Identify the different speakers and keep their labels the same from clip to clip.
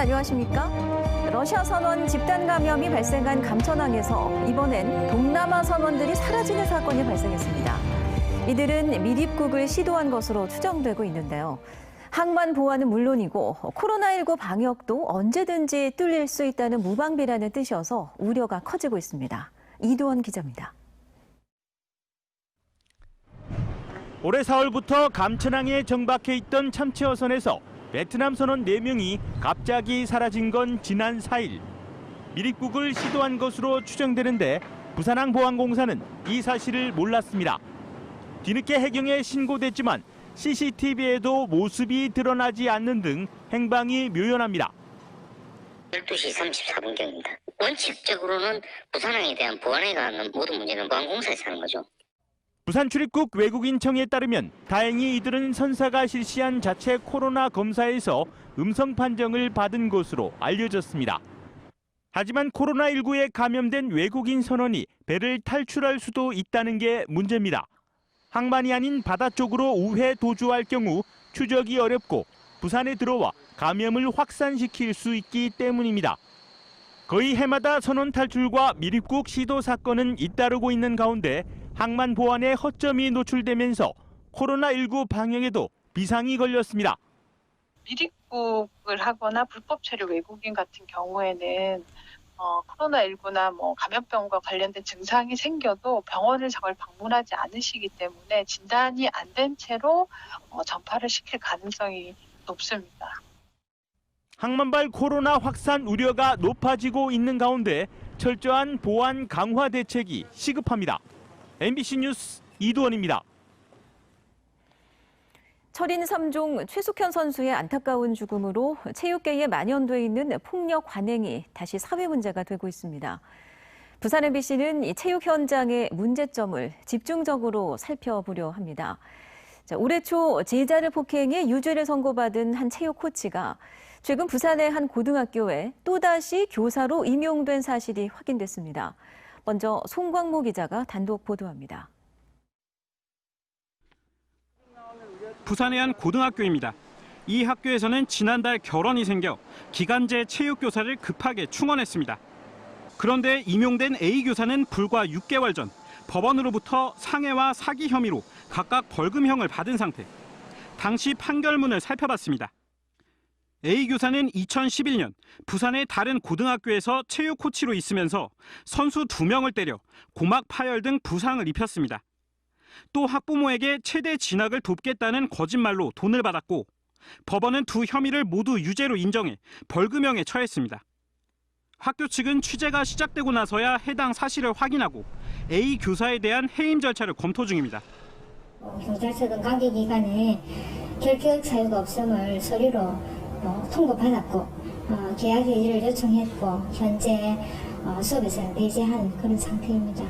Speaker 1: 안녕하십니까? 러시아 선원 집단 감염이 발생한 감천항에서 이번엔 동남아 선원들이 사라지는 사건이 발생했습니다. 이들은 밀입국을 시도한 것으로 추정되고 있는데요. 항만 보안은 물론이고 코로나19 방역도 언제든지 뚫릴 수 있다는 무방비라는 뜻이어서 우려가 커지고 있습니다. 이도원 기자입니다.
Speaker 2: 올해 4월부터 감천항에 정박해 있던 참치어선에서 베트남 선원 4명이 갑자기 사라진 건 지난 4일. 밀입국을 시도한 것으로 추정되는데 부산항보안공사는 이 사실을 몰랐습니다. 뒤늦게 해경에 신고됐지만 CCTV에도 모습이 드러나지 않는 등 행방이 묘연합니다.
Speaker 3: 12시 34분경입니다. 원칙적으로는 부산항에 대한 보안에 관한 모든 문제는 보안공사에서 하는 거죠.
Speaker 2: 부산 출입국 외국인청에 따르면 다행히 이들은 선사가 실시한 자체 코로나 검사에서 음성 판정을 받은 것으로 알려졌습니다. 하지만 코로나19에 감염된 외국인 선원이 배를 탈출할 수도 있다는 게 문제입니다. 항만이 아닌 바다 쪽으로 우회 도주할 경우 추적이 어렵고 부산에 들어와 감염을 확산시킬 수 있기 때문입니다. 거의 해마다 선원 탈출과 밀입국 시도 사건은 잇따르고 있는 가운데 항만 보안에 허점이 노출되면서 코로나19 방역에도 비상이 걸렸습니다.
Speaker 4: 밀입국을 하거나 불법 체류 외국인 같은 경우에는 코로나19나 감염병과 관련된 증상이 생겨도 병원을 잘 방문하지 않으시기 때문에 진단이 안 된 채로 전파를 시킬 가능성이 높습니다.
Speaker 2: 항만발 코로나 확산 우려가 높아지고 있는 가운데 철저한 보안 강화 대책이 시급합니다. MBC 뉴스 이두원입니다.
Speaker 1: 철인 3종 최숙현 선수의 안타까운 죽음으로 체육계에 만연돼 있는 폭력 관행이 다시 사회 문제가 되고 있습니다. 부산 MBC는 이 체육 현장의 문제점을 집중적으로 살펴보려 합니다. 올해 초 제자를 폭행해 유죄를 선고받은 한 체육 코치가 최근 부산의 한 고등학교에 또다시 교사로 임용된 사실이 확인됐습니다. 먼저 송광모 기자가 단독 보도합니다.
Speaker 5: 부산의 한 고등학교입니다. 이 학교에서는 지난달 결혼이 생겨 기간제 체육교사를 급하게 충원했습니다. 그런데 임용된 A 교사는 불과 6개월 전 법원으로부터 상해와 사기 혐의로 각각 벌금형을 받은 상태. 당시 판결문을 살펴봤습니다. A 교사는 2011년 부산의 다른 고등학교에서 체육 코치로 있으면서 선수 2명을 때려 고막 파열 등 부상을 입혔습니다. 또 학부모에게 체대 진학을 돕겠다는 거짓말로 돈을 받았고 법원은 두 혐의를 모두 유죄로 인정해 벌금형에 처했습니다. 학교 측은 취재가 시작되고 나서야 해당 사실을 확인하고 A 교사에 대한 해임 절차를 검토 중입니다.
Speaker 6: 경찰 은 관계기관에 결격 사유가 없음을 서류로 통보받았고 계약 회의를 요청했고 현재 수업에서 배제한 그런 상태입니다.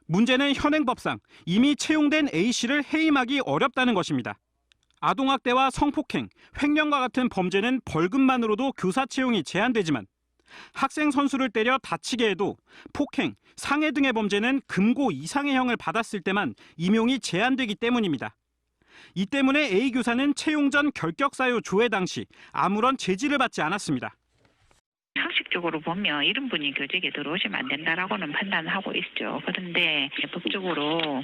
Speaker 5: 문제는 현행법상 이미 채용된 A씨를 해임하기 어렵다는 것입니다. 아동학대와 성폭행, 횡령과 같은 범죄는 벌금만으로도 교사 채용이 제한되지만 학생 선수를 때려 다치게 해도 폭행, 상해 등의 범죄는 금고 이상의 형을 받았을 때만 임용이 제한되기 때문입니다. 이 때문에 A 교사는 채용 전 결격 사유 조회 당시 아무런 제지를 받지 않았습니다.
Speaker 7: 상식적으로 보면 이런 분이 교직에 들어오시면 안 된다라고는 판단하고 있죠. 그런데 법적으로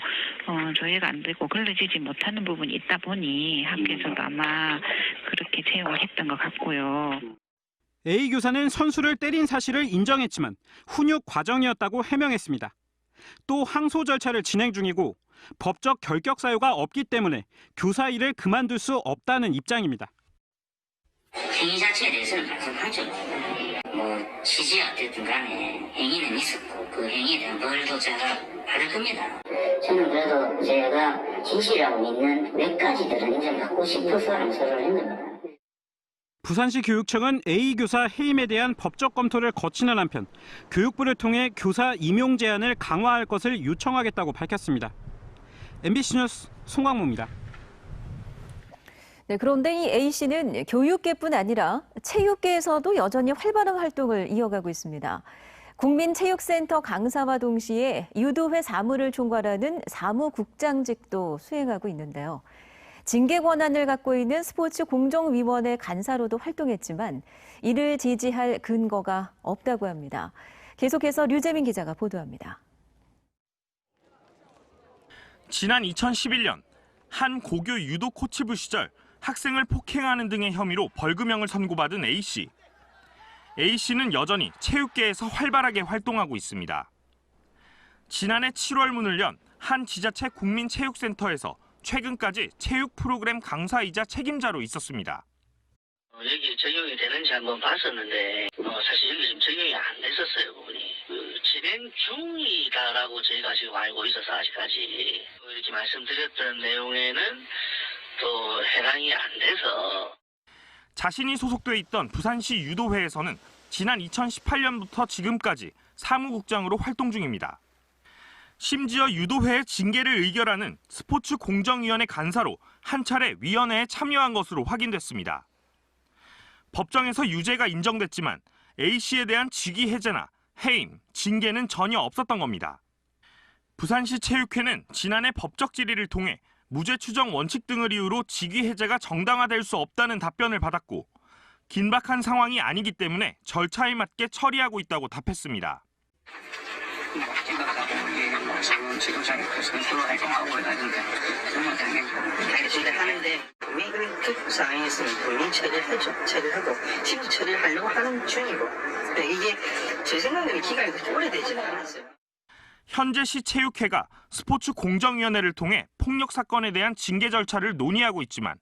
Speaker 7: 조회가 안 되고 걸러지지 못하는 부분이 있다 보니 학교에서도 아마 그렇게 채용을 했던 것 같고요.
Speaker 5: A 교사는 선수를 때린 사실을 인정했지만 훈육 과정이었다고 해명했습니다. 또 항소 절차를 진행 중이고 법적 결격 사유가 없기 때문에 교사 일을 그만둘 수 없다는 입장입니다.
Speaker 3: 행위 자체에 대해서는 말씀하죠. 취지가 어쨌든 간에 행위는 있었고 그 행위에 대한 벌도 제가 받을 겁니다. 저는 그래도 제가 진실이라고 믿는 몇 가지들은 인정받고 싶어서 항소를 한 겁니다.
Speaker 5: 부산시 교육청은 A 교사 해임에 대한 법적 검토를 거치는 한편 교육부를 통해 교사 임용 제한을 강화할 것을 요청하겠다고 밝혔습니다. MBC 뉴스 송광모입니다.
Speaker 1: 네, 그런데 이 A씨는 교육계뿐 아니라 체육계에서도 여전히 활발한 활동을 이어가고 있습니다. 국민체육센터 강사와 동시에 유도회 사무를 총괄하는 사무국장직도 수행하고 있는데요. 징계 권한을 갖고 있는 스포츠 공정위원회 간사로도 활동했지만 이를 지지할 근거가 없다고 합니다. 계속해서 류재민 기자가 보도합니다.
Speaker 2: 지난 2011년 한 고교 유도 코치부 시절 학생을 폭행하는 등의 혐의로 벌금형을 선고받은 A씨. A씨는 여전히 체육계에서 활발하게 활동하고 있습니다. 지난해 7월 문을 연 한 지자체 국민체육센터에서 최근까지 체육 프로그램 강사이자 책임자로 있었습니다.
Speaker 3: 여기 적용이 되는지 한번 봤었는데 사실 여기 지금 적용이 안 됐었어요, 부분이. 진행 중이다라고 저희가 지금 알고 있어서 아직까지 이렇게 말씀드렸던 내용에는 또 해당이 안 돼서.
Speaker 2: 자신이 소속돼 있던 부산시 유도회에서는 지난 2018년부터 지금까지 사무국장으로 활동 중입니다. 심지어 유도회의 징계를 의결하는 스포츠 공정위원회 간사로 한 차례 위원회에 참여한 것으로 확인됐습니다. 법정에서 유죄가 인정됐지만 A씨에 대한 직위 해제나 해임, 징계는 전혀 없었던 겁니다. 부산시 체육회는 지난해 법적 질의를 통해 무죄 추정 원칙 등을 이유로 직위 해제가 정당화될 수 없다는 답변을 받았고 긴박한 상황이 아니기 때문에 절차에 맞게 처리하고 있다고 답했습니다.
Speaker 3: 하는데 본인은 특상황이 있으면 본인 처리하죠. 처리하고 지금 처리를 하려고 하는 중이고 이게 제 생각에는 기간이 그렇게 오래되지는 않았어요.
Speaker 2: 현재 시 체육회가 스포츠 공정위원회를 통해 폭력 사건에 대한 징계 절차를 논의하고 있지만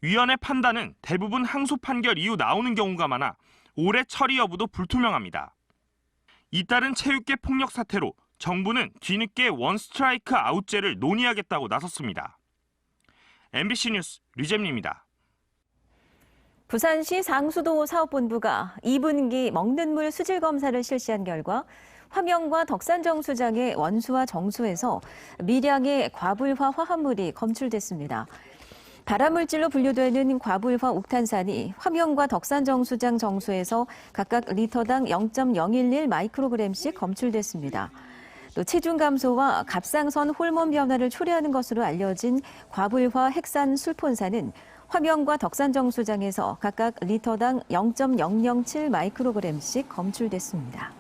Speaker 2: 위원회 판단은 대부분 항소 판결 이후 나오는 경우가 많아 올해 처리 여부도 불투명합니다. 잇따른 체육계 폭력 사태로 정부는 뒤늦게 원스트라이크 아웃제를 논의하겠다고 나섰습니다. MBC 뉴스 류재민입니다.
Speaker 1: 부산시 상수도 사업본부가 2분기 먹는 물 수질 검사를 실시한 결과 화명과 덕산정수장의 원수와 정수에서 미량의 과불화 화합물이 검출됐습니다. 발암물질로 분류되는 과불화 옥탄산이 화명과 덕산정수장 정수에서 각각 리터당 0.011 마이크로그램씩 검출됐습니다. 또 체중 감소와 갑상선 호르몬 변화를 초래하는 것으로 알려진 과불화 핵산 술폰산은 화명과 덕산정수장에서 각각 리터당 0.007 마이크로그램씩 검출됐습니다.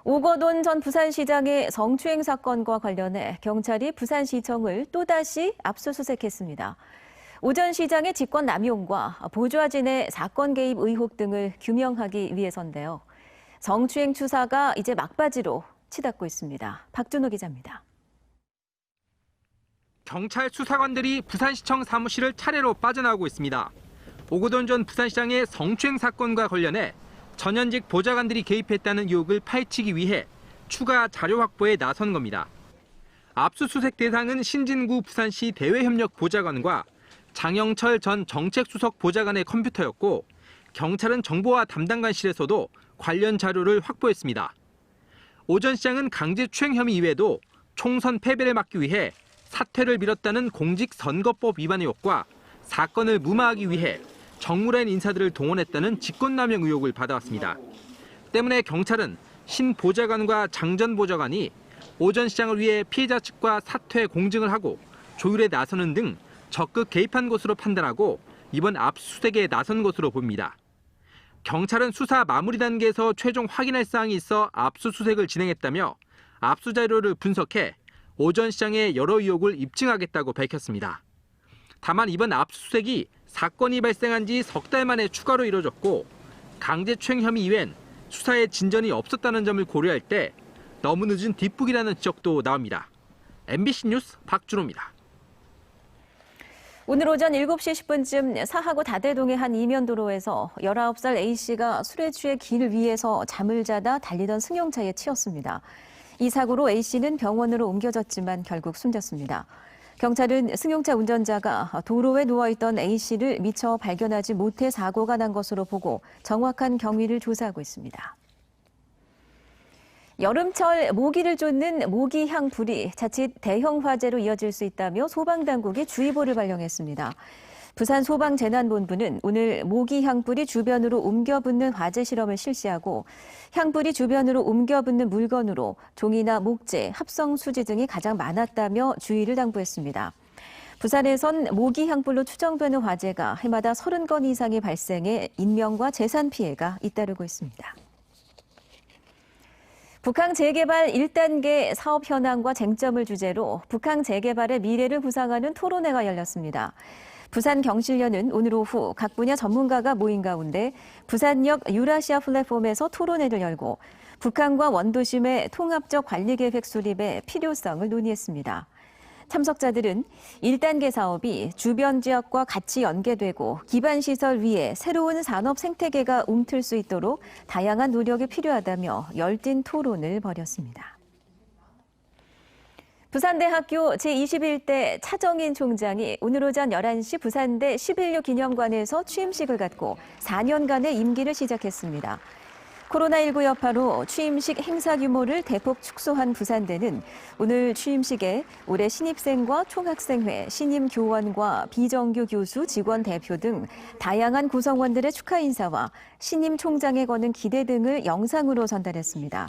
Speaker 1: 오거돈 전 부산시장의 성추행 사건과 관련해 경찰이 부산시청을 또다시 압수수색했습니다. 오 전 시장의 직권 남용과 보좌진의 사건 개입 의혹 등을 규명하기 위해서인데요. 성추행 추사가 이제 막바지로 치닫고 있습니다. 박준호 기자입니다.
Speaker 8: 경찰 수사관들이 부산시청 사무실을 차례로 빠져나오고 있습니다. 오거돈 전 부산시장의 성추행 사건과 관련해 전현직 보좌관들이 개입했다는 의혹을 파헤치기 위해 추가 자료 확보에 나선 겁니다. 압수수색 대상은 신진구 부산시 대외협력 보좌관과 장영철 전 정책수석 보좌관의 컴퓨터였고 경찰은 정보화 담당관실에서도 관련 자료를 확보했습니다. 오 전 시장은 강제추행 혐의 이외에도 총선 패배를 막기 위해 사퇴를 미뤘다는 공직선거법 위반 의혹과 사건을 무마하기 위해 정무라인 인사들을 동원했다는 직권남용 의혹을 받아왔습니다. 때문에 경찰은 신 보좌관과 장 전 보좌관이 오 전 시장을 위해 피해자 측과 사퇴 공증을 하고 조율에 나서는 등 적극 개입한 것으로 판단하고 이번 압수수색에 나선 것으로 봅니다. 경찰은 수사 마무리 단계에서 최종 확인할 사항이 있어 압수수색을 진행했다며 압수 자료를 분석해 오 전 시장의 여러 의혹을 입증하겠다고 밝혔습니다. 다만 이번 압수수색이 사건이 발생한 지 석 달 만에 추가로 이뤄졌고 강제추행 혐의 이외엔 수사에 진전이 없었다는 점을 고려할 때 너무 늦은 뒷북이라는 지적도 나옵니다. MBC 뉴스 박준호입니다.
Speaker 1: 오늘 오전 7시 10분쯤 사하구 다대동의 한 이면도로에서 19살 A씨가 술에 취해 길 위에서 잠을 자다 달리던 승용차에 치였습니다. 이 사고로 A씨는 병원으로 옮겨졌지만 결국 숨졌습니다. 경찰은 승용차 운전자가 도로에 누워있던 A씨를 미처 발견하지 못해 사고가 난 것으로 보고 정확한 경위를 조사하고 있습니다. 여름철 모기를 쫓는 모기향 불이 자칫 대형 화재로 이어질 수 있다며 소방당국이 주의보를 발령했습니다. 부산소방재난본부는 오늘 모기 향불이 주변으로 옮겨붙는 화재 실험을 실시하고 향불이 주변으로 옮겨붙는 물건으로 종이나 목재, 합성수지 등이 가장 많았다며 주의를 당부했습니다. 부산에선 모기 향불로 추정되는 화재가 해마다 30건 이상이 발생해 인명과 재산 피해가 잇따르고 있습니다. 북한 재개발 1단계 사업 현황과 쟁점을 주제로 북한 재개발의 미래를 구상하는 토론회가 열렸습니다. 부산 경실련은 오늘 오후 각 분야 전문가가 모인 가운데 부산역 유라시아 플랫폼에서 토론회를 열고 북한과 원도심의 통합적 관리계획 수립의 필요성을 논의했습니다. 참석자들은 1단계 사업이 주변 지역과 같이 연계되고 기반시설 위에 새로운 산업 생태계가 움틀 수 있도록 다양한 노력이 필요하다며 열띤 토론을 벌였습니다. 부산대학교 제21대 차정인 총장이 오늘 오전 11시 부산대 11류 기념관에서 취임식을 갖고 4년간의 임기를 시작했습니다. 코로나19 여파로 취임식 행사 규모를 대폭 축소한 부산대는 오늘 취임식에 올해 신입생과 총학생회, 신임교원과 비정규 교수, 직원 대표 등 다양한 구성원들의 축하 인사와 신임 총장에 거는 기대 등을 영상으로 전달했습니다.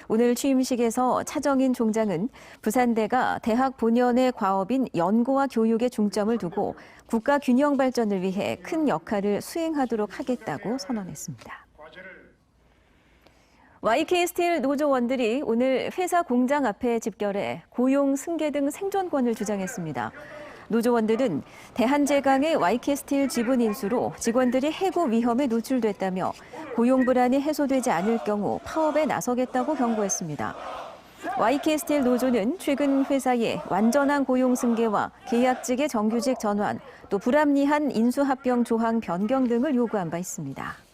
Speaker 1: 오늘 취임식에서 차정인 총장은 부산대가 대학 본연의 과업인 연구와 교육에 중점을 두고 국가 균형 발전을 위해 큰 역할을 수행하도록 하겠다고 선언했습니다. YK스틸 노조원들이 오늘 회사 공장 앞에 집결해 고용 승계 등 생존권을 주장했습니다. 노조원들은 대한제강의 YK스틸 지분 인수로 직원들이 해고 위험에 노출됐다며 고용 불안이 해소되지 않을 경우 파업에 나서겠다고 경고했습니다. YK스틸 노조는 최근 회사의 완전한 고용 승계와 계약직의 정규직 전환, 또 불합리한 인수합병 조항 변경 등을 요구한 바 있습니다.